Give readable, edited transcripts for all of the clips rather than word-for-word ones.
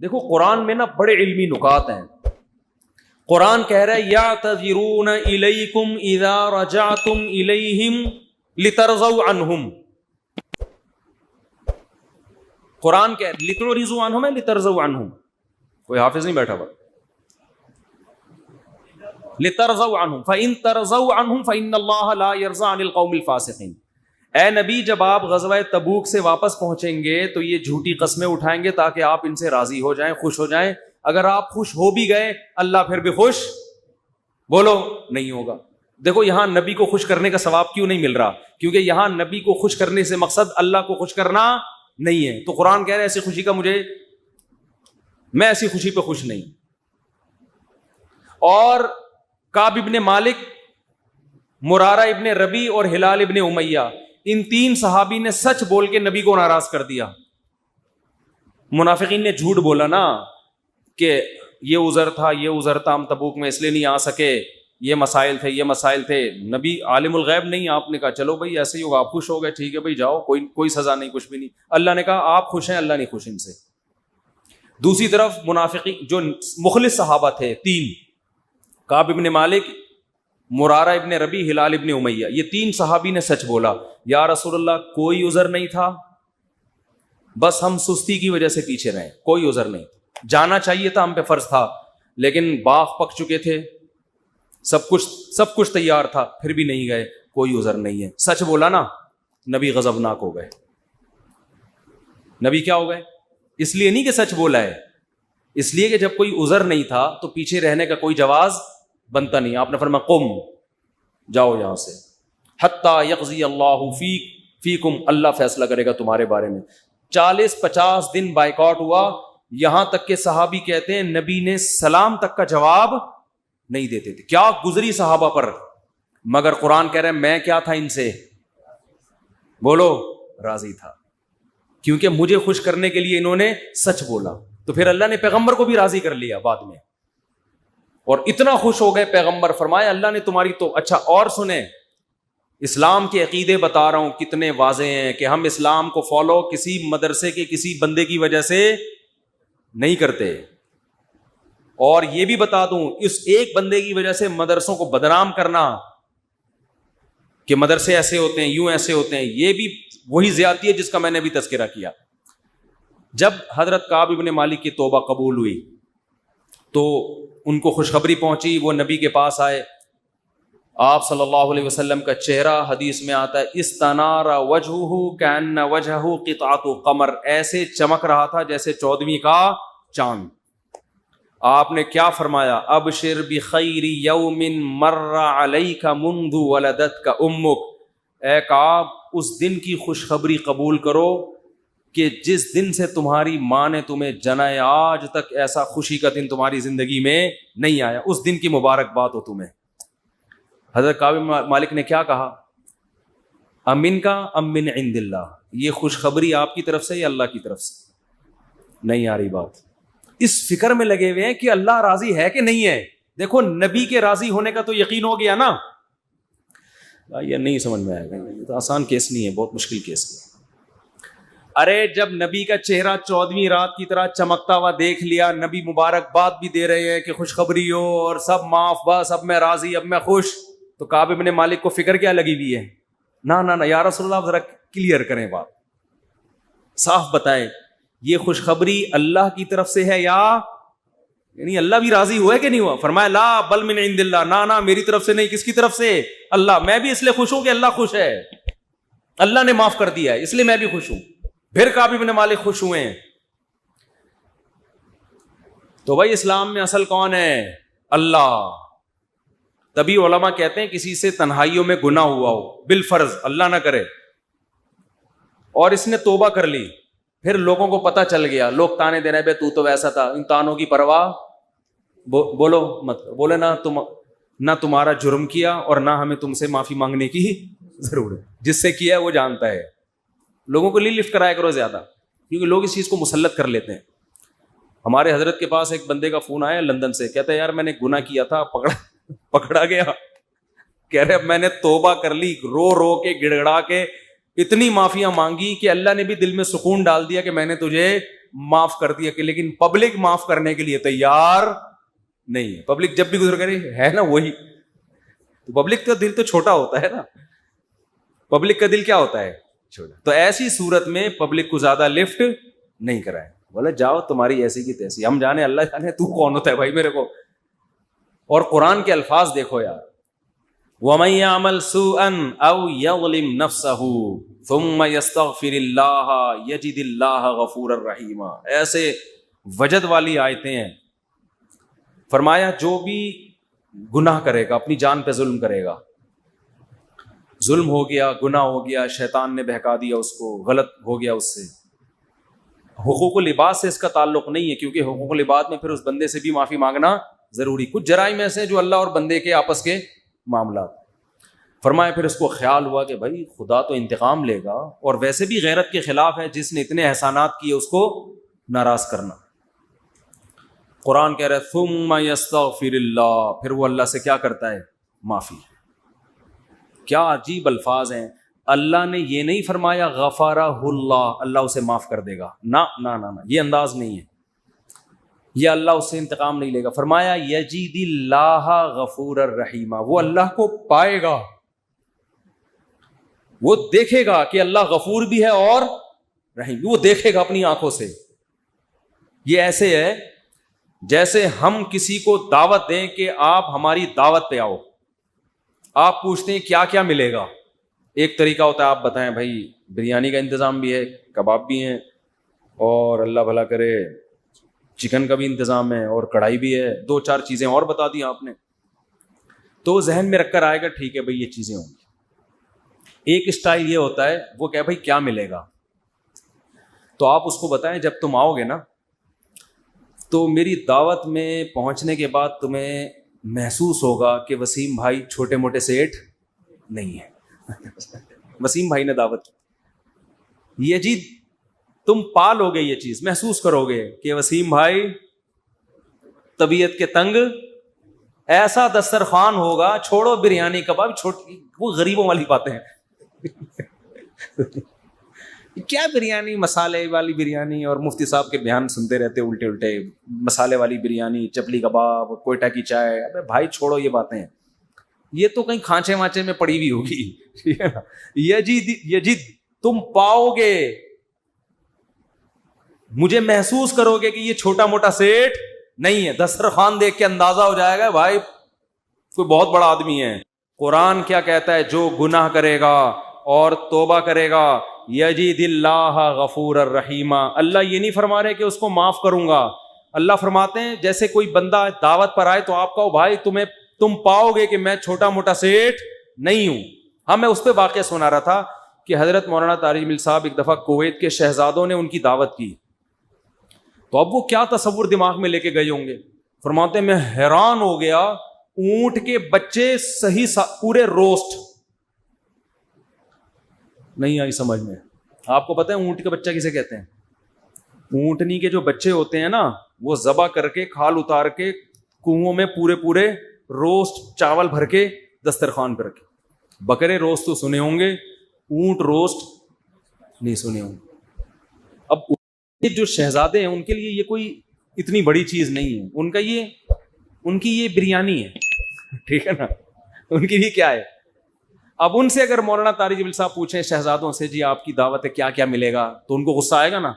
دیکھو قرآن میں نا بڑے علمی نکات ہیں. قرآن کہہ رہا ہے یعتذرون الیکم اذا رجعتم الیہم لترضوا عنہم. قرآن کہہ رہا ہے لتعرضوا عنہم ہے لترضوا عنہم. کوئی حافظ نہیں بیٹھا ہوا. لترضوا عنہم فإن ترضوا عنہم فإن اللہ لا يرضى عن القوم الفاسقین. اے نبی جب آپ غزوہ تبوک سے واپس پہنچیں گے تو یہ جھوٹی قسمیں اٹھائیں گے تاکہ آپ ان سے راضی ہو جائیں, خوش ہو جائیں. اگر آپ خوش ہو بھی گئے اللہ پھر بھی خوش بولو نہیں ہوگا. دیکھو یہاں نبی کو خوش کرنے کا ثواب کیوں نہیں مل رہا؟ کیونکہ یہاں نبی کو خوش کرنے سے مقصد اللہ کو خوش کرنا نہیں ہے. تو قرآن کہہ رہے ہیں ایسی خوشی کا میں ایسی خوشی پہ خوش نہیں. اور کعب ابن مالک, مرارہ ابن ربی اور ہلال ابن امیہ, ان تین صحابی نے سچ بول کے نبی کو ناراض کر دیا. منافقین نے جھوٹ بولا نا کہ یہ عذر تھا ہم تبوک میں اس لیے نہیں آ سکے, یہ مسائل تھے. نبی عالم الغیب نہیں, آپ نے کہا چلو بھائی ایسے ہی ہوگا, آپ خوش ہو گئے, ٹھیک ہے بھائی جاؤ, کوئی سزا نہیں, کچھ بھی نہیں. اللہ نے کہا آپ خوش ہیں, اللہ نہیں خوش ان سے. دوسری طرف منافقین جو مخلص صحابہ تھے تین, کعب ابن مالک, مرارہ ابن ربی, ہلال ابن امیہ, یہ تین صحابی نے سچ بولا. یا رسول اللہ کوئی عذر نہیں تھا, بس ہم سستی کی وجہ سے پیچھے رہے, کوئی عذر نہیں. جانا چاہیے تھا, ہم پہ فرض تھا, لیکن باغ پک چکے تھے, سب کچھ تیار تھا, پھر بھی نہیں گئے, کوئی عذر نہیں ہے. سچ بولا نا, نبی غضبناک ہو گئے. نبی کیا ہو گئے؟ اس لیے نہیں کہ سچ بولا ہے, اس لیے کہ جب کوئی عذر نہیں تھا تو پیچھے رہنے کا کوئی جواز بنتا نہیں. آپ نے فرمایا قم, جاؤ یہاں سے, حتی یقضی اللہ فیکم, اللہ فیصلہ کرے گا تمہارے بارے میں. 40-50 دن بائیکاٹ ہوا, یہاں تک کہ صحابی کہتے ہیں نبی نے سلام تک کا جواب نہیں دیتے تھے. کیا گزری صحابہ پر, مگر قرآن کہہ رہے ہیں میں کیا تھا ان سے, بولو راضی تھا, کیونکہ مجھے خوش کرنے کے لیے انہوں نے سچ بولا. تو پھر اللہ نے پیغمبر کو بھی راضی کر لیا بعد میں, اور اتنا خوش ہو گئے پیغمبر, فرمایا اللہ نے تمہاری تو. اچھا اور سنیں, اسلام کے عقیدے بتا رہا ہوں کتنے واضح ہیں کہ ہم اسلام کو فالو کسی مدرسے کے کسی بندے کی وجہ سے نہیں کرتے. اور یہ بھی بتا دوں, اس ایک بندے کی وجہ سے مدرسوں کو بدنام کرنا کہ مدرسے ایسے ہوتے ہیں, یوں ایسے ہوتے ہیں, یہ بھی وہی زیادتی ہے جس کا میں نے بھی تذکرہ کیا. جب حضرت کعب ابن مالک کی توبہ قبول ہوئی تو ان کو خوشخبری پہنچی, وہ نبی کے پاس آئے. آپ صلی اللہ علیہ وسلم کا چہرہ حدیث میں آتا ہے استنار وجہہ کأن وجہہ قطعۃ قمر, ایسے چمک رہا تھا جیسے 14ویں کا چاند. آپ نے کیا فرمایا, ابشر بخیر یوم مر علیک منذ ولدتک امک, اے کعب اس دن کی خوشخبری قبول کرو کہ جس دن سے تمہاری ماں نے تمہیں جنا ہے, آج تک ایسا خوشی کا دن تمہاری زندگی میں نہیں آیا, اس دن کی مبارکباد ہو تمہیں. حضرت کعب مالک نے کیا کہا, امن کا ام من عند اللہ, یہ خوشخبری آپ کی طرف سے یا اللہ کی طرف سے؟ نہیں آ رہی بات. اس فکر میں لگے ہوئے ہیں کہ اللہ راضی ہے کہ نہیں ہے. دیکھو نبی کے راضی ہونے کا تو یقین ہو گیا نا. یہ نہیں سمجھ میں آئے گا, یہ تو آسان کیس نہیں ہے, بہت مشکل کیس ہے. ارے جب نبی کا چہرہ 14ویں رات کی طرح چمکتا ہوا دیکھ لیا, نبی مبارکباد بھی دے رہے ہیں کہ خوشخبری ہو اور سب معاف, بس اب میں راضی, اب میں خوش, تو کعب ابن مالک کو فکر کیا لگی ہوئی ہے, نہ یا رسول اللہ ذرا کلیئر کریں بات, صاف بتائیں یہ خوشخبری اللہ کی طرف سے ہے یا یعنی اللہ بھی راضی ہوا ہے کہ نہیں ہوا؟ فرمایا لا بل من عند اللہ, نہ میری طرف سے نہیں, کس کی طرف سے؟ اللہ. میں بھی اس لیے خوش ہوں کہ اللہ خوش ہے, اللہ نے معاف کر دیا ہے, اس لیے میں بھی خوش ہوں. پھر کعب ابن مالک خوش ہوئے ہیں. تو بھائی اسلام میں اصل کون ہے؟ اللہ. تبھی علماء کہتے ہیں کسی سے تنہائیوں میں گناہ ہوا ہو بالفرض, اللہ نہ کرے, اور اس نے توبہ کر لی, پھر لوگوں کو پتہ چل گیا, لوگ تانے دے رہے بے تو ویسا تھا, ان تانوں کی پرواہ بولو مت, بولے نہ تمہارا جرم کیا اور نہ ہمیں تم سے معافی مانگنے کی ضرورت, جس سے کیا ہے وہ جانتا ہے. لوگوں کو لفٹ کرایا کرو زیادہ, کیونکہ لوگ اس چیز کو مسلط کر لیتے ہیں. ہمارے حضرت کے پاس ایک بندے کا فون آیا لندن سے, کہتا ہے یار میں نے گناہ کیا تھا, پکڑا گیا, کہہ رہے اب میں نے توبہ کر لی, رو کے گڑگڑا کے اتنی معافیاں مانگی کہ اللہ نے بھی دل میں سکون ڈال دیا کہ میں نے تجھے معاف کر دیا کہ لیکن پبلک معاف کرنے کے لیے تیار نہیں ہے. پبلک جب بھی گزر کرے ہے نا وہی, تو پبلک کا دل تو چھوٹا ہوتا ہے نا, پبلک کا دل کیا ہوتا ہے چھوٹا. تو ایسی صورت میں پبلک کو زیادہ لفٹ نہیں کرائے, بولے جاؤ تمہاری ایسی کی تیسی, ہم جانے اللہ جانے تو کون ہوتا ہے بھائی میرے کو. اور قرآن کے الفاظ دیکھو یار, وَمَن يَعْمَلْ سُوءًا أَوْ يَظْلِمْ نَفْسَهُ ثُمَّ يَسْتَغْفِرِ اللَّهَ يَجِدِ اللَّهَ غَفُورًا رَحِيمًا. ایسے وجد والی آیتیں ہیں. فرمایا جو بھی گناہ کرے گا, اپنی جان پہ ظلم کرے گا, ظلم ہو گیا, گناہ ہو گیا, شیطان نے بہکا دیا اس کو, غلط ہو گیا اس سے. حقوق العباد سے اس کا تعلق نہیں ہے, کیونکہ حقوق العباد میں پھر اس بندے سے بھی معافی مانگنا ضروری. کچھ جرائم ایسے ہیں جو اللہ اور بندے کے آپس کے معاملات. فرمایا پھر اس کو خیال ہوا کہ بھائی خدا تو انتقام لے گا, اور ویسے بھی غیرت کے خلاف ہے جس نے اتنے احسانات کیے اس کو ناراض کرنا. قرآن کہہ رہا ہے ثم یستغفر اللہ, پھر وہ اللہ سے کیا کرتا ہے, معافی. کیا عجیب الفاظ ہیں. اللہ نے یہ نہیں فرمایا غفارہ اللہ, اللہ اسے معاف کر دے گا, نہ نہ نہ, یہ انداز نہیں ہے, یہ اللہ اس سے انتقام نہیں لے گا. فرمایا یجید اللہ غفور الرحیم, وہ اللہ کو پائے گا, وہ دیکھے گا کہ اللہ غفور بھی ہے اور رحیم, وہ دیکھے گا اپنی آنکھوں سے. یہ ایسے ہے جیسے ہم کسی کو دعوت دیں کہ آپ ہماری دعوت پہ آؤ, آپ پوچھتے ہیں کیا کیا ملے گا. ایک طریقہ ہوتا ہے آپ بتائیں بھائی بریانی کا انتظام بھی ہے, کباب بھی ہیں, اور اللہ بھلا کرے چکن کا بھی انتظام ہے, اور کڑھائی بھی ہے, 2-4 چیزیں اور بتا دی آپ نے, تو ذہن میں رکھ کر آئے گا ٹھیک ہے بھائی یہ چیزیں ہوں گی. ایک اسٹائل یہ ہوتا ہے وہ کہ بھائی کیا ملے گا, تو آپ اس کو بتائیں جب تم آؤ گے نا تو میری دعوت میں پہنچنے کے بعد تمہیں محسوس ہوگا کہ وسیم بھائی چھوٹے موٹے سیٹ نہیں ہے. وسیم بھائی نے دعوت کی, یہ جی تم پالو گے, یہ چیز محسوس کرو گے کہ وسیم بھائی طبیعت کے تنگ, ایسا دسترخوان ہوگا, چھوڑو بریانی کباب, چھوٹی وہ غریبوں والی باتیں ہیں. کیا بریانی, مسالے والی بریانی, اور مفتی صاحب کے بیان سنتے رہتے الٹے الٹے, مسالے والی بریانی, چپلی کباب, کوئٹہ کی چائے. ابے بھائی چھوڑو یہ باتیں, یہ تو کہیں کھانچے وانچے میں پڑی ہوئی ہوگی. یجید تم پاؤ گے, مجھے محسوس کرو گے کہ یہ چھوٹا موٹا سیٹ نہیں ہے. دسترخوان دیکھ کے اندازہ ہو جائے گا بھائی کوئی بہت بڑا آدمی ہے. قرآن کیا کہتا ہے, جو گناہ کرے گا اور توبہ کرے گا یجید اللہ غفور الرحیم. اللہ یہ نہیں فرما رہے کہ اس کو معاف کروں گا, اللہ فرماتے ہیں جیسے کوئی بندہ دعوت پر آئے تو آپ کہو بھائی تم پاؤ گے کہ میں چھوٹا موٹا سیٹ نہیں ہوں. ہاں میں اس پہ واقعہ سنا رہا تھا کہ حضرت مولانا طارق جمیل صاحب ایک دفعہ کویت کے شہزادوں نے ان کی دعوت کی, تو اب وہ کیا تصور دماغ میں لے کے گئے ہوں گے. فرماتے ہیں میں حیران ہو گیا, اونٹ کے بچے صحیح پورے روسٹ, نہیں آئی سمجھ میں. آپ کو پتہ ہے اونٹ کا بچہ کسے کہتے ہیں؟ اونٹنی کے جو بچے ہوتے ہیں نا وہ ذبح کر کے کھال اتار کے کنووں میں پورے روسٹ چاول بھر کے دسترخوان پہ رکھے. بکرے روسٹ تو سنے ہوں گے, اونٹ روسٹ نہیں سنے ہوں گے. اب جو شہزادے ہیں ان کے لیے یہ کوئی اتنی بڑی چیز نہیں ہے, ان کی یہ بریانی ہے, ٹھیک ہے نا, ان کی یہ کیا ہے. اب ان سے اگر مولانا طارق جمیل صاحب پوچھیں شہزادوں سے جی آپ کی دعوت ہے کیا کیا ملے گا, تو ان کو غصہ آئے گا نا,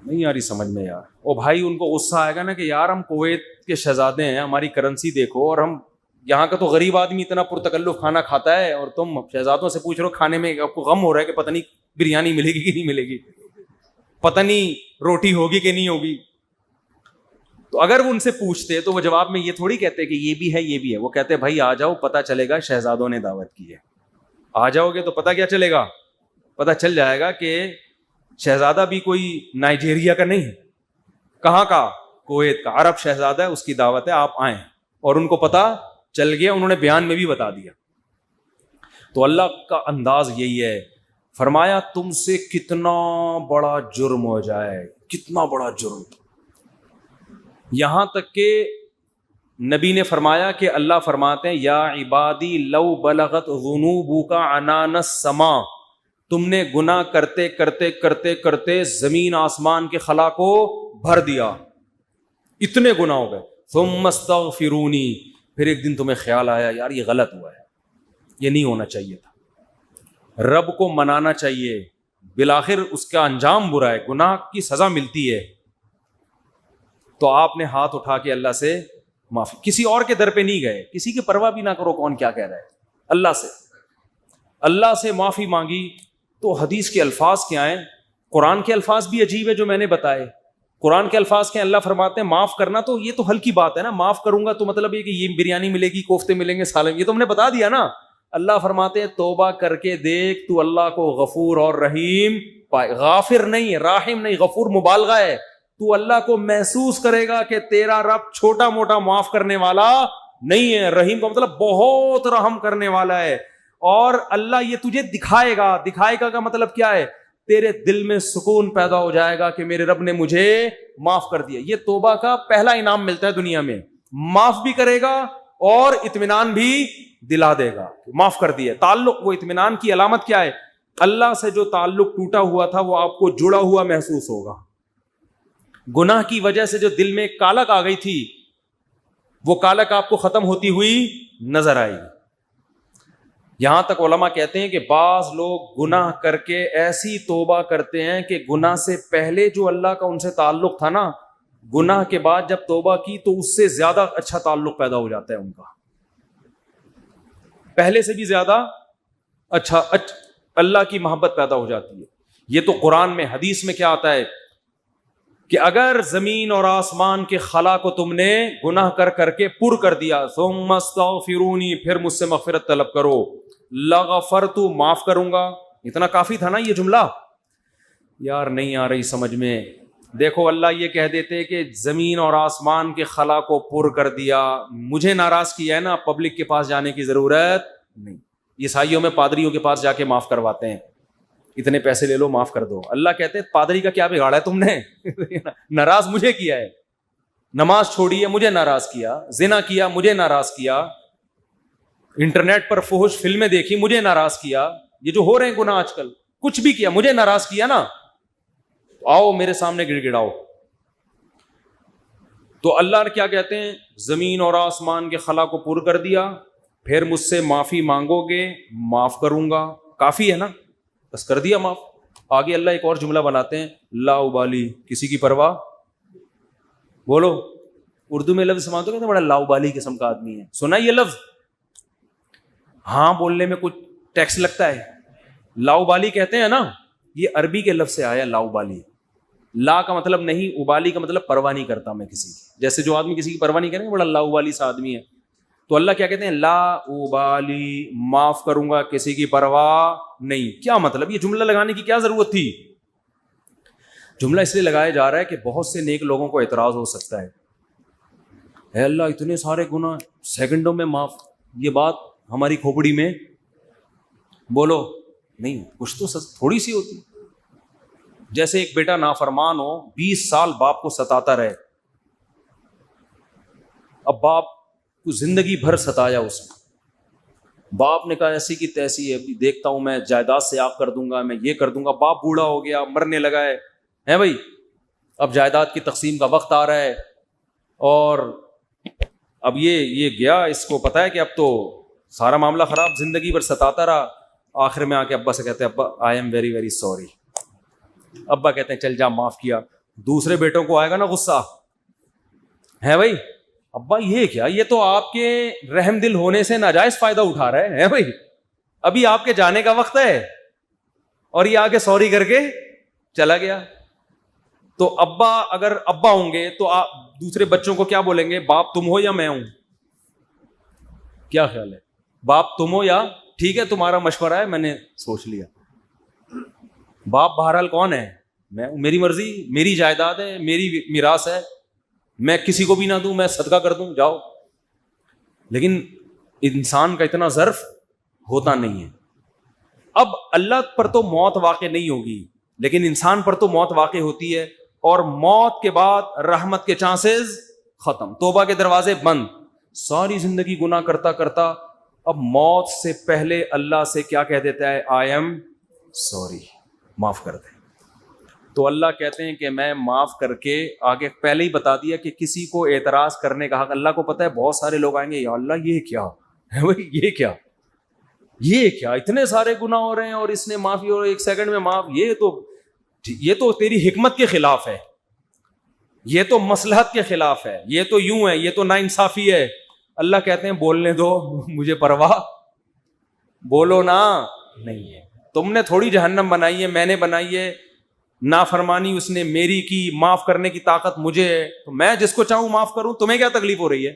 نہیں یار سمجھ میں یار. او بھائی ان کو غصہ آئے گا نا کہ یار ہم کویت کے شہزادے ہیں, ہماری کرنسی دیکھو, اور ہم یہاں کا تو غریب آدمی اتنا پرتکلف کھانا کھاتا ہے, اور تم شہزادوں سے پوچھ رہے ہو کھانے میں, آپ کو غم ہو رہا ہے کہ پتہ نہیں بریانی ملے گی کہ نہیں ملے گی, پتہ نہیں روٹی ہوگی کہ نہیں ہوگی. تو اگر وہ ان سے پوچھتے تو وہ جواب میں یہ تھوڑی کہتے کہ یہ بھی ہے یہ بھی ہے, وہ کہتے بھائی آ جاؤ پتہ چلے گا شہزادوں نے دعوت کی ہے. آ جاؤ گے تو پتہ کیا چلے گا, پتہ چل جائے گا کہ شہزادہ بھی کوئی نائجیریا کا نہیں ہے, کہاں کا, کویت کا, عرب شہزادہ ہے, اس کی دعوت ہے, آپ آئیں. اور ان کو پتہ چل گیا, انہوں نے بیان میں بھی بتا دیا. تو اللہ کا انداز یہی ہے, فرمایا تم سے کتنا بڑا جرم ہو جائے, کتنا بڑا جرم, یہاں تک کہ نبی نے فرمایا کہ اللہ فرماتے ہیں یا عبادی لو بلغت ذنوبک عنان السماء تم نے گناہ کرتے کرتے کرتے کرتے زمین آسمان کے خلا کو بھر دیا, اتنے گناہ ہو گئے. ثم استغفرونی, پھر ایک دن تمہیں خیال آیا یار یہ غلط ہوا ہے, یہ نہیں ہونا چاہیے تھا, رب کو منانا چاہیے, بالآخر اس کا انجام برا ہے, گناہ کی سزا ملتی ہے. تو آپ نے ہاتھ اٹھا کے اللہ سے معافی, کسی اور کے در پہ نہیں گئے, کسی کی پرواہ بھی نہ کرو کون کیا کہہ رہا ہے, اللہ سے معافی مانگی. تو حدیث کے الفاظ کیا ہیں, قرآن کے الفاظ بھی عجیب ہے جو میں نے بتائے. قرآن کے الفاظ کے اللہ فرماتے ہیں معاف کرنا, تو یہ تو ہلکی بات ہے نا, معاف کروں گا تو مطلب یہ کہ یہ بریانی ملے گی, کوفتے ملیں گے, سالن, یہ تو ہم نے بتا دیا نا. اللہ فرماتے ہیں توبہ کر کے دیکھ تو اللہ کو غفور اور رحیم پائے, غافر نہیں, راحم نہیں, غفور مبالغہ ہے. تو اللہ کو محسوس کرے گا کہ تیرا رب چھوٹا موٹا معاف کرنے والا نہیں ہے, رحیم کا مطلب بہت رحم کرنے والا ہے. اور اللہ یہ تجھے دکھائے گا, دکھائے گا کا مطلب کیا ہے, تیرے دل میں سکون پیدا ہو جائے گا کہ میرے رب نے مجھے معاف کر دیا. یہ توبہ کا پہلا انعام ملتا ہے دنیا میں, معاف بھی کرے گا اور اطمینان بھی دلا دے گا, معاف کر دیا. تعلق, وہ اطمینان کی علامت کیا ہے, اللہ سے جو تعلق ٹوٹا ہوا تھا وہ آپ کو جڑا ہوا محسوس ہوگا. گناہ کی وجہ سے جو دل میں کالک آ گئی تھی وہ کالک آپ کو ختم ہوتی ہوئی نظر آئے گی. یہاں تک علماء کہتے ہیں کہ بعض لوگ گناہ کر کے ایسی توبہ کرتے ہیں کہ گناہ سے پہلے جو اللہ کا ان سے تعلق تھا نا, گناہ کے بعد جب توبہ کی تو اس سے زیادہ اچھا تعلق پیدا ہو جاتا ہے ان کا, پہلے سے بھی زیادہ اچھا اللہ کی محبت پیدا ہو جاتی ہے. یہ تو قرآن میں, حدیث میں کیا آتا ہے کہ اگر زمین اور آسمان کے خلا کو تم نے گناہ کر کر کے پر کر دیا, ثم استغفرونی, پھر مجھ سے مغفرت طلب کرو, لغفرت, معاف کروں گا. اتنا کافی تھا نا یہ جملہ, یار نہیں آ رہی سمجھ میں. دیکھو اللہ یہ کہہ دیتے کہ زمین اور آسمان کے خلا کو پر کر دیا, مجھے ناراض کیا ہے نا, پبلک کے پاس جانے کی ضرورت نہیں. عیسائیوں میں پادریوں کے پاس جا کے معاف کرواتے ہیں, اتنے پیسے لے لو معاف کر دو. اللہ کہتے ہیں پادری کا کیا بگاڑا ہے تم نے, ناراض مجھے کیا ہے, نماز چھوڑی ہے مجھے ناراض کیا, زنا کیا مجھے ناراض کیا, انٹرنیٹ پر فحش فلمیں دیکھی مجھے ناراض کیا, یہ جو ہو رہے ہیں گناہ آج کل, کچھ بھی کیا مجھے ناراض کیا نا, آؤ میرے سامنے گڑ گڑاؤ. تو اللہ نے کیا کہتے ہیں, زمین اور آسمان کے خلا کو پر کر دیا, پھر مجھ سے معافی مانگو گے معاف کروں گا. کافی ہے نا, بس کر دیا معاف. آگے اللہ ایک اور جملہ بناتے ہیں, لا ابالی, کسی کی پرواہ. بولو, اردو میں لفظ سماتے ہو کہ بڑا لا ابالی قسم کا آدمی ہے, سنا یہ لفظ, ہاں بولنے میں کچھ ٹیکس لگتا ہے. لا ابالی کہتے ہیں نا, یہ عربی کے لفظ سے آیا لا ابالی. لا کا مطلب نہیں, ابالی کا مطلب پرواہ نہیں کرتا میں کسی کی, جیسے جو آدمی کسی کی پرواہ نہیں کرے بڑا لا ابالی سا آدمی ہے. تو اللہ کیا کہتے ہیں, لا ابالی, معاف کروں گا کسی کی پرواہ نہیں. کیا مطلب, یہ جملہ لگانے کی کیا ضرورت تھی؟ جملہ اس لیے لگایا جا رہا ہے کہ بہت سے نیک لوگوں کو اعتراض ہو سکتا ہے, اے اللہ اتنے سارے گناہ سیکنڈوں میں معاف, یہ بات ہماری کھوپڑی میں بولو نہیں, کچھ تو تھوڑی سی ہوتی. جیسے ایک بیٹا نافرمان ہو, 20 سال باپ کو ستاتا رہے, اب باپ کو زندگی بھر ستایا اس نے, باپ نے کہا ایسی کی تیسی ہے, دیکھتا ہوں میں جائیداد سے آپ کر دوں گا, میں یہ کر دوں گا. باپ بوڑھا ہو گیا, مرنے لگا ہے بھائی, اب جائیداد کی تقسیم کا وقت آ رہا ہے, اور اب یہ گیا, اس کو پتا ہے کہ اب تو سارا معاملہ خراب, زندگی بھر ستاتا رہا. آخر میں آ کے ابا سے کہتے ہیں, ابا I am very very sorry. ابا کہتے ہیں چل جا معاف کیا. دوسرے بیٹوں کو آئے گا نا غصہ, ہے بھائی ابا یہ کیا, یہ تو آپ کے رحم دل ہونے سے ناجائز فائدہ اٹھا رہے ہیں بھائی, ابھی آپ کے جانے کا وقت ہے اور یہ آ کے سوری کر کے چلا گیا. تو ابا اگر ابا ہوں گے تو آپ دوسرے بچوں کو کیا بولیں گے, باپ تم ہو یا میں ہوں؟ کیا خیال ہے, باپ تم ہو یا ٹھیک ہے تمہارا مشورہ ہے میں نے سوچ لیا. باپ بہرحال کون ہے, میں, میری مرضی, میری جائیداد ہے, میری میراث ہے, میں کسی کو بھی نہ دوں, میں صدقہ کر دوں, جاؤ. لیکن انسان کا اتنا ظرف ہوتا نہیں ہے. اب اللہ پر تو موت واقع نہیں ہوگی, لیکن انسان پر تو موت واقع ہوتی ہے, اور موت کے بعد رحمت کے چانسز ختم, توبہ کے دروازے بند. ساری زندگی گناہ کرتا کرتا اب موت سے پہلے اللہ سے کیا کہہ دیتا ہے, آئی ایم سوری معاف کر دے. تو اللہ کہتے ہیں کہ میں معاف کر کے آگے پہلے ہی بتا دیا کہ کسی کو اعتراض کرنے کا حق, اللہ کو پتا ہے بہت سارے لوگ آئیں گے, یا اللہ یہ کیا ہے بھائی, یہ کیا اتنے سارے گناہ ہو رہے ہیں اور اس نے معافی اور 1 سیکنڈ میں معاف, یہ تو تیری حکمت کے خلاف ہے, یہ تو مصلحت کے خلاف ہے, یہ تو یوں ہے, یہ تو ناانصافی ہے. اللہ کہتے ہیں بولنے دو, مجھے پرواہ, بولو نا, نہیں ہے. تم نے تھوڑی جہنم بنائی ہے, میں نے بنائی ہے. نافرمانی اس نے میری کی, معاف کرنے کی طاقت مجھے ہے, تو میں جس کو چاہوں معاف کروں. تمہیں کیا تکلیف ہو رہی ہے؟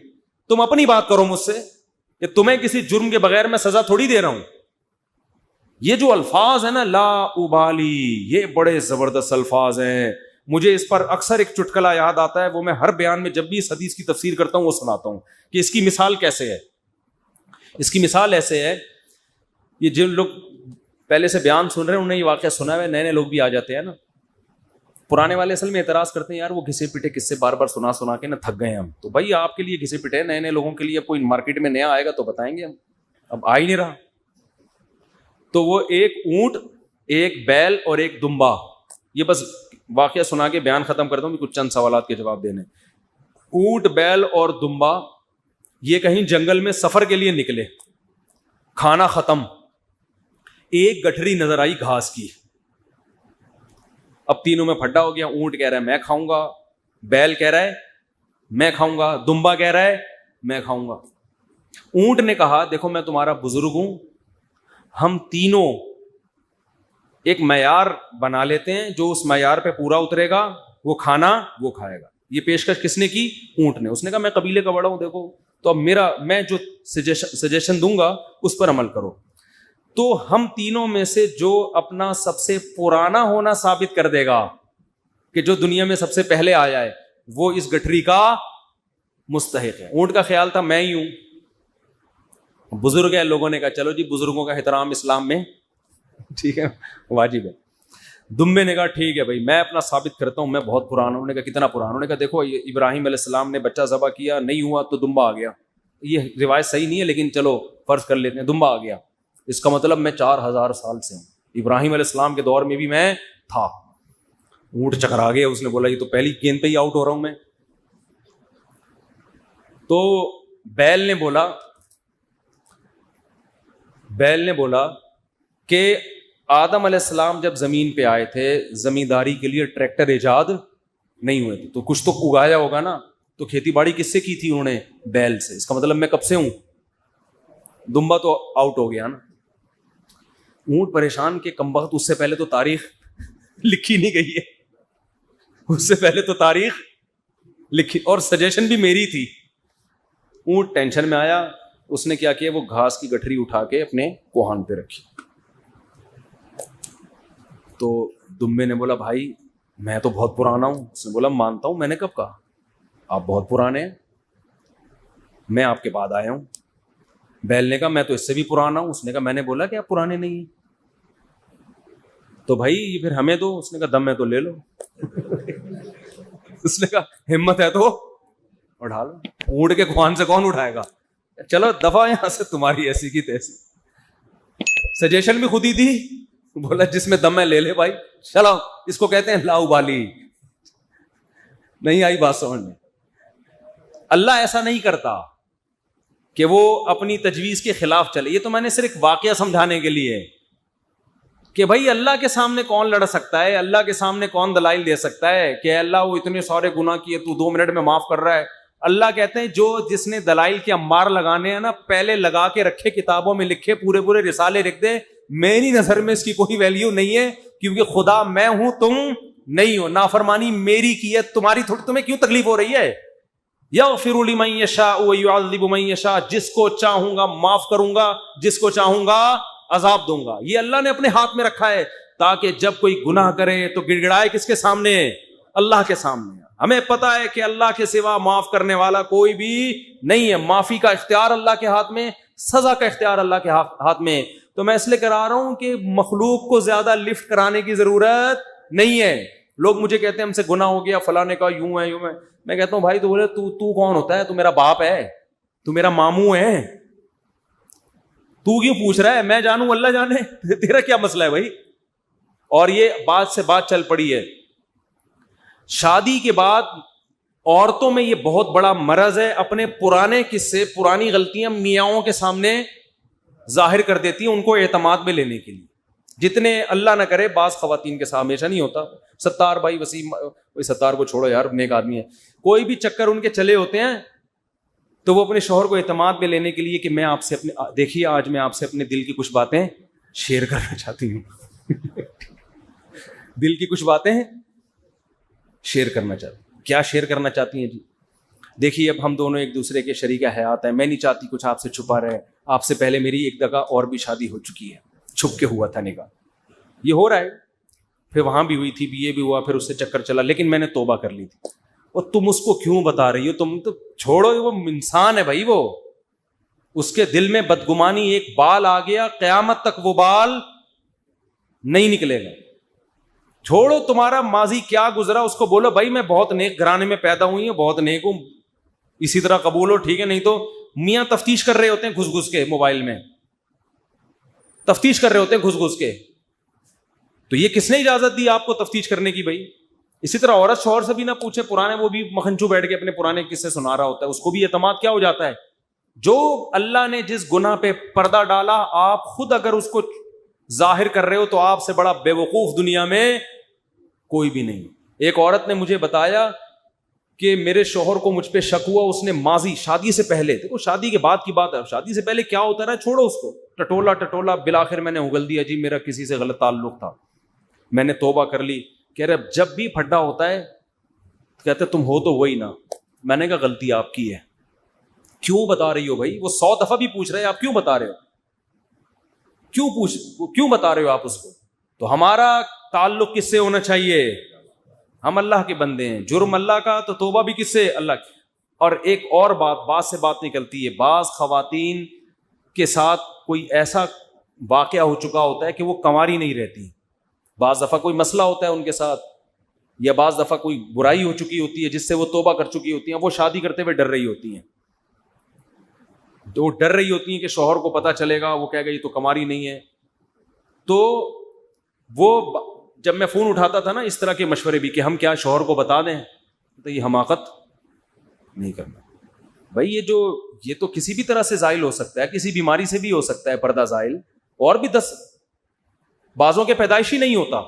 تم اپنی بات کرو مجھ سے کہ تمہیں کسی جرم کے بغیر میں سزا تھوڑی دے رہا ہوں. یہ جو الفاظ ہیں نا, لا ابالی, یہ بڑے زبردست الفاظ ہیں. مجھے اس پر اکثر ایک چٹکلا یاد آتا ہے, وہ میں ہر بیان میں جب بھی اس حدیث کی تفسیر کرتا ہوں وہ سناتا ہوں کہ اس کی مثال کیسے ہے. اس کی مثال ایسے ہے, یہ جن لوگ پہلے سے بیان سن رہے ہیں انہیں یہ واقعہ سنا ہے, نئے نئے لوگ بھی آ جاتے ہیں نا. پرانے والے اصل میں اعتراض کرتے ہیں, یار وہ گھسے پٹے قصے بار بار سنا کے نا تھک گئے ہم. تو بھائی آپ کے لیے گھسے پٹے, نئے نئے لوگوں کے لیے کوئی مارکیٹ میں نیا آئے گا تو بتائیں گے ہم, اب آ ہی نہیں رہا. تو وہ ایک اونٹ, ایک بیل اور ایک دمبا, یہ بس واقعہ سنا کے بیان ختم کرتا ہوں, کچھ چند سوالات کے جواب دینے. اونٹ, بیل اور دمبا یہ کہیں جنگل میں سفر کے لیے نکلے, کھانا ختم, ایک گٹھری نظر آئی گھاس کی. اب تینوں میں پھڈا ہو گیا. اونٹ کہہ رہا ہے میں کھاؤں گا, بیل کہہ رہا ہے میں کھاؤں گا, دمبا کہہ رہا ہے میں کھاؤں گا. اونٹ نے کہا دیکھو میں تمہارا بزرگ ہوں, ہم تینوں ایک معیار بنا لیتے ہیں, جو اس معیار پہ پورا اترے گا وہ کھانا وہ کھائے گا. یہ پیشکش کس نے کی؟ اونٹ نے. اس نے کہا میں قبیلے کا بڑا ہوں, دیکھو تو اب میں جو سجیشن دوں گا اس پر عمل کرو. تو ہم تینوں میں سے جو اپنا سب سے پرانا ہونا ثابت کر دے گا کہ جو دنیا میں سب سے پہلے آیا ہے وہ اس گٹھری کا مستحق ہے. اونٹ کا خیال تھا میں ہی ہوں, بزرگ ہے. لوگوں نے کہا چلو جی بزرگوں کا احترام اسلام میں ٹھیک ہے, واجب ہے. دمبے نے کہا ٹھیک ہے بھائی میں اپنا ثابت کرتا ہوں, میں بہت پرانا ہوں. انہوں نے کہا کتنا پرانا؟ انہوں نے کہا دیکھو ابراہیم علیہ السلام نے بچہ ذبح کیا, نہیں ہوا تو دمبا آ گیا. یہ روایت صحیح نہیں ہے لیکن چلو فرض کر لیتے ہیں, دمبا آ گیا. اس کا مطلب میں 4000 سال سے ہوں, ابراہیم علیہ السلام کے دور میں بھی میں تھا. اونٹ چکرا گیا, اس نے بولا یہ تو پہلی گیند پہ ہی آؤٹ ہو رہا ہوں میں. تو بیل نے بولا کہ آدم علیہ السلام جب زمین پہ آئے تھے زمینداری کے لیے ٹریکٹر ایجاد نہیں ہوئے تھے, تو کچھ تو اگایا ہوگا نا. تو کھیتی باڑی کس سے کی تھی انہوں نے؟ بیل سے. اس کا مطلب میں کب سے ہوں. دمبا تو آؤٹ ہو گیا نا. اونٹ پریشان کہ کمبخت, اس سے پہلے تو تاریخ لکھی نہیں گئی ہے, اس سے پہلے تو تاریخ لکھی, اور سجیشن بھی میری تھی. اونٹ ٹینشن میں آیا, اس نے کیا کیا, وہ گھاس کی گٹھری اٹھا کے اپنے کوہان پہ رکھی. تو دمبے نے بولا بھائی میں تو بہت پرانا ہوں. اس نے بولا مانتا ہوں, میں نے کب کہا, آپ بہت پرانے ہیں, میں آپ کے بعد آیا ہوں. بیل نے کہا میں تو اس سے بھی پرانا ہوں. اس نے کہا میں نے بولا کہ آپ پرانے نہیں ہیں, تو بھائی یہ پھر ہمیں دو. اس نے کہا دم ہے تو لے لو. اس نے کہا ہمت ہے تو اٹھا لو. اونٹ کے کوہان سے کون اٹھائے گا؟ چلو دفعہ یہاں سے, تمہاری ایسی کی تیسی. سجیشن بھی خود ہی دی, بولا جس میں دم ہے لے لے بھائی. چلو اس کو کہتے ہیں لا ابالی. نہیں آئی بات سمجھ میں؟ اللہ ایسا نہیں کرتا کہ وہ اپنی تجویز کے خلاف چلے. یہ تو میں نے صرف واقعہ سمجھانے کے لیے کہ بھائی اللہ کے سامنے کون لڑ سکتا ہے, اللہ کے سامنے کون دلائل دے سکتا ہے کہ اللہ وہ اتنے سارے گناہ کیے تو 2 منٹ میں معاف کر رہا ہے. اللہ کہتے ہیں جو جس نے دلائل کے انبار لگانے ہیں نا, پہلے لگا کے رکھے, کتابوں میں لکھے, پورے رسالے لکھ دے. میری نظر میں اس کی کوئی ویلیو نہیں ہے, کیونکہ خدا میں ہوں تم نہیں ہو. نافرمانی میری کی ہے, تمہاری تھوڑی. تمہیں کیوں تکلیف ہو رہی ہے؟ یغفر لمن یشاء ویعذب من یشاء, جس کو چاہوں گا معاف کروں گا, جس کو چاہوں گا عذاب دوں گا. یہ اللہ نے اپنے ہاتھ میں رکھا ہے تاکہ جب کوئی گناہ کرے تو گڑ گڑائے کس کے سامنے؟ اللہ کے سامنے. ہمیں پتا ہے کہ اللہ کے سوا معاف کرنے والا کوئی بھی نہیں ہے. معافی کا اختیار اللہ کے ہاتھ میں, سزا کا اختیار اللہ کے ہاتھ میں. تو میں اس لیے کرا رہا ہوں کہ مخلوق کو زیادہ لفٹ کرانے کی ضرورت نہیں ہے. لوگ مجھے کہتے ہیں ہم سے گناہ ہو گیا, فلاں نے کہا یوں ہے. میں کہتا ہوں بھائی تو بولے تو کون ہوتا ہے؟ تو میرا باپ ہے, تو میرا ماموں ہے, تو کیوں پوچھ رہا ہے؟ میں جانوں اللہ جانے, تیرا کیا مسئلہ ہے بھائی؟ اور یہ بات سے بات چل پڑی ہے. شادی کے بعد عورتوں میں یہ بہت بڑا مرض ہے, اپنے پرانے قصے, پرانی غلطیاں میاؤں کے سامنے ظاہر کر دیتی ہیں ان کو اعتماد میں لینے کے لیے. جتنے اللہ نہ کرے, بعض خواتین کے ساتھ ہمیشہ نہیں ہوتا, ستار بھائی وسیم, ستار کو چھوڑو یار, نیک آدمی ہے, کوئی بھی چکر ان کے چلے ہوتے ہیں تو وہ اپنے شوہر کو اعتماد میں لینے کے لیے کہ میں آپ سے اپنے, دیکھیے آج میں آپ سے اپنے دل کی کچھ باتیں شیئر کرنا چاہتی ہوں دل کی کچھ باتیں شیئر کرنا چاہتی ہوں. کیا شیئر کرنا چاہتی ہیں جی؟ دیکھیے اب ہم دونوں ایک دوسرے کے شریک حیات ہیں, میں نہیں چاہتی کچھ آپ سے چھپا رہے. آپ سے پہلے میری ایک جگہ اور بھی شادی ہو چکی ہے, چھپ کے ہوا تھا نکاح, یہ ہو رہا ہے, پھر وہاں بھی ہوئی تھی, یہ بھی ہوا, پھر اس سے چکر چلا, لیکن میں نے توبہ کر لی تھی. اور تم اس کو کیوں بتا رہی ہو؟ تم تو چھوڑو, وہ انسان ہے بھائی, وہ اس کے دل میں بدگمانی ایک بال آ گیا, قیامت تک وہ بال نہیں نکلے گا. چھوڑو تمہارا ماضی کیا گزرا, اس کو بولو بھائی میں بہت نیک گھرانے میں پیدا ہوئی ہوں, بہت نیک ہوں, اسی طرح قبول ہو, ٹھیک ہے. نہیں تو میاں تفتیش کر رہے ہوتے ہیں گھس گھس کے, موبائل میں تفتیش کر رہے ہوتے ہیں گھس گھس کے. تو یہ کس نے اجازت دی آپ کو تفتیش کرنے کی بھائی؟ اسی طرح عورت شوہر سے بھی نہ پوچھے, پرانے, وہ بھی مکھنچو بیٹھ کے اپنے پرانے قصے سنا رہا ہوتا ہے, اس کو بھی اعتماد کیا ہو جاتا ہے. جو اللہ نے جس گناہ پہ پردہ ڈالا, آپ خود اگر اس کو ظاہر کر رہے ہو تو آپ سے بڑا بے وقوف دنیا میں کوئی بھی نہیں. ایک عورت نے مجھے بتایا کہ میرے شوہر کو مجھ پہ شک ہوا, اس نے ماضی شادی سے پہلے, دیکھو شادی کے بعد کی بات ہے, شادی سے پہلے کیا ہوتا رہا چھوڑو اس کو, ٹٹولا بالآخر میں نے اگل دیا جی میرا کسی سے غلط تعلق تھا, میں نے توبہ کر لی. کہہ رہے جب بھی پھڈا ہوتا ہے کہتے تم ہو تو وہی نا. میں نے کہا غلطی آپ کی ہے, کیوں بتا رہی ہو بھائی؟ وہ 100 دفعہ بھی پوچھ رہے ہیں, آپ کیوں بتا رہے ہو, کیوں بتا رہے ہو آپ اس کو؟ تو ہمارا تعلق کس سے ہونا چاہیے؟ ہم اللہ کے بندے ہیں, جرم اللہ کا, تو توبہ بھی کس سے؟ اللہ کی. اور ایک اور بات سے بات نکلتی ہے, بعض خواتین کے ساتھ کوئی ایسا واقعہ ہو چکا ہوتا ہے کہ وہ کنواری نہیں رہتی, بعض دفعہ کوئی مسئلہ ہوتا ہے ان کے ساتھ, یا بعض دفعہ کوئی برائی ہو چکی ہوتی ہے جس سے وہ توبہ کر چکی ہوتی ہیں, وہ شادی کرتے ہوئے ڈر رہی ہوتی ہیں, تو ڈر رہی ہوتی ہیں کہ شوہر کو پتہ چلے گا, وہ کہے گا یہ تو کنواری نہیں ہے. تو وہ جب میں فون اٹھاتا تھا نا اس طرح کے مشورے بھی کہ ہم کیا شوہر کو بتا دیں, تو یہ حماقت نہیں کرنا بھائی. یہ تو کسی بھی طرح سے زائل ہو سکتا ہے, کسی بیماری سے بھی ہو سکتا ہے پردہ زائل, اور بھی 10 بعضوں کے پیدائشی نہیں ہوتا.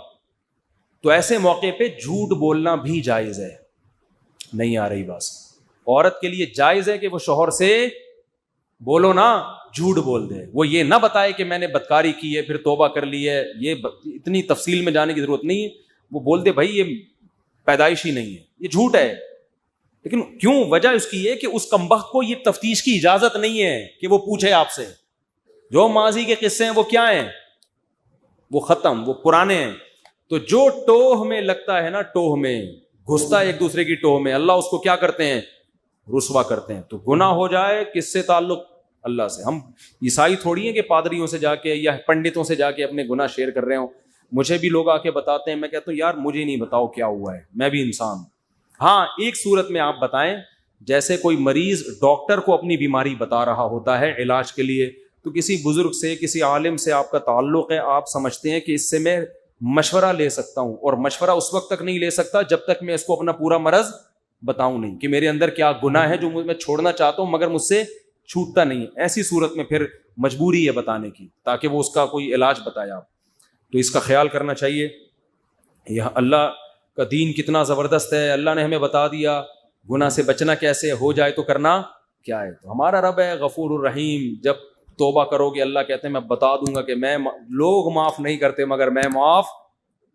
تو ایسے موقع پہ جھوٹ بولنا بھی جائز ہے. نہیں آ رہی بات؟ عورت کے لیے جائز ہے کہ وہ شوہر سے بولو نا, جھوٹ بول دے, وہ یہ نہ بتائے کہ میں نے بدکاری کی ہے پھر توبہ کر لی ہے, یہ اتنی تفصیل میں جانے کی ضرورت نہیں ہے. وہ بول دے بھائی یہ پیدائشی نہیں ہے, یہ جھوٹ ہے. لیکن کیوں؟ وجہ اس کی ہے کہ اس کمبخت کو یہ تفتیش کی اجازت نہیں ہے کہ وہ پوچھے آپ سے. جو ماضی کے قصے ہیں وہ کیا ہیں؟ وہ ختم, وہ پرانے ہیں. تو جو ٹوہ میں لگتا ہے نا, ٹوہ میں گھستا ہے ایک دوسرے کی ٹوہ میں, اللہ اس کو کیا کرتے ہیں؟ رسوا کرتے ہیں. تو گناہ ہو جائے کس سے تعلق؟ اللہ سے. ہم عیسائی تھوڑی ہیں کہ پادریوں سے جا کے یا پنڈتوں سے جا کے اپنے گناہ شیئر کر رہے ہوں. مجھے بھی لوگ آ کے بتاتے ہیں, میں کہتا ہوں یار مجھے نہیں بتاؤ کیا ہوا ہے, میں بھی انسان ہوں. ہاں ایک صورت میں آپ بتائیں, جیسے کوئی مریض ڈاکٹر کو اپنی بیماری بتا رہا ہوتا ہے علاج کے لیے, تو کسی بزرگ سے, کسی عالم سے آپ کا تعلق ہے, آپ سمجھتے ہیں کہ اس سے میں مشورہ لے سکتا ہوں, اور مشورہ اس وقت تک نہیں لے سکتا جب تک میں اس کو اپنا پورا مرض بتاؤں نہیں کہ میرے اندر کیا گناہ ہے جو میں چھوڑنا چاہتا ہوں مگر مجھ سے چھوٹتا نہیں. ایسی صورت میں پھر مجبوری ہے بتانے کی, تاکہ وہ اس کا کوئی علاج بتائے آپ. تو اس کا خیال کرنا چاہیے. یہ اللہ کا دین کتنا زبردست ہے, اللہ نے ہمیں بتا دیا گناہ سے بچنا کیسے, ہو جائے تو کرنا کیا ہے. تو ہمارا رب ہے غفور الرحیم, جب توبہ کرو گے اللہ کہتے ہیں میں بتا دوں گا کہ میں, لوگ معاف نہیں کرتے مگر میں معاف